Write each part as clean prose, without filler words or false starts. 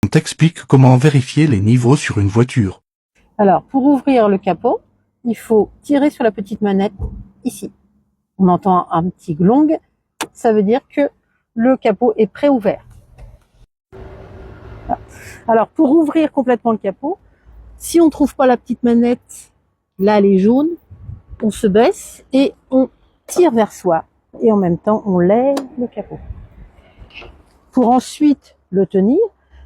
On t'explique comment vérifier les niveaux sur une voiture. Alors, pour ouvrir le capot, il faut tirer sur la petite manette ici. On entend un petit glong, ça veut dire que le capot est pré-ouvert. Alors, pour ouvrir complètement le capot, si on ne trouve pas la petite manette, là elle est jaune, on se baisse et on tire vers soi. Et en même temps, on lève le capot. Pour ensuite le tenir,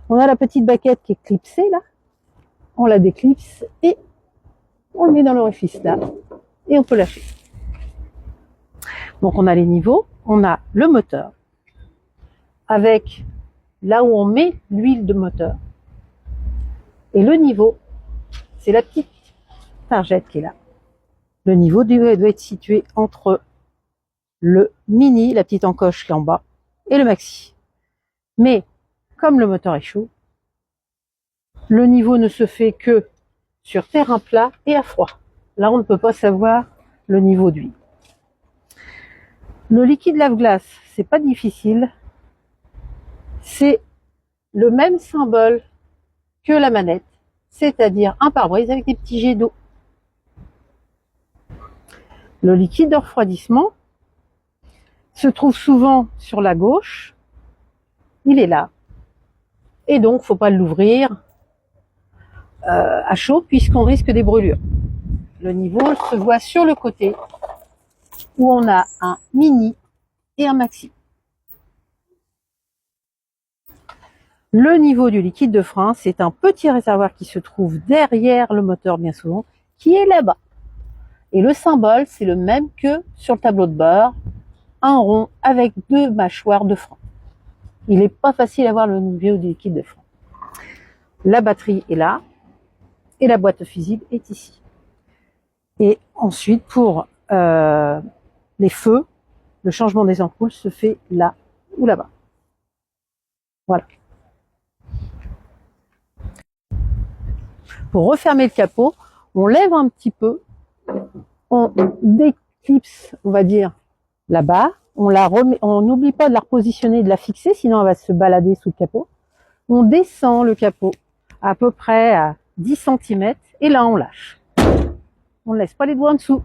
on a la petite baquette qui est clipsée là. On la déclipse et on le met dans l'orifice là. Et on peut lâcher. Donc on a les niveaux, on a le moteur avec là où on met l'huile de moteur. Et le niveau, c'est la petite targette qui est là. Le niveau doit être situé entre le mini, la petite encoche qui est en bas, et le maxi. Mais comme le moteur est chaud, le niveau ne se fait que sur terrain plat et à froid. Là, on ne peut pas savoir le niveau d'huile. Le liquide lave-glace, c'est pas difficile. C'est le même symbole que la manette, c'est-à-dire un pare-brise avec des petits jets d'eau. Le liquide de refroidissement se trouve souvent sur la gauche. Il est là. Et donc, faut pas l'ouvrir à chaud puisqu'on risque des brûlures. Le niveau se voit sur le côté où on a un mini et un maxi. Le niveau du liquide de frein, c'est un petit réservoir qui se trouve derrière le moteur bien souvent, qui est là-bas. Et le symbole, c'est le même que sur le tableau de bord, un rond avec deux mâchoires de frein. Il n'est pas facile à voir le niveau du liquide de frein. La batterie est là et la boîte fusible est ici. Et ensuite, pour les feux, le changement des ampoules se fait là ou là-bas. Voilà. Pour refermer le capot, on lève un petit peu, on déclipse, on va dire, la barre, on n'oublie pas de la repositionner, de la fixer, sinon elle va se balader sous le capot. On descend le capot à peu près à 10 cm et là on lâche. On ne laisse pas les doigts en dessous.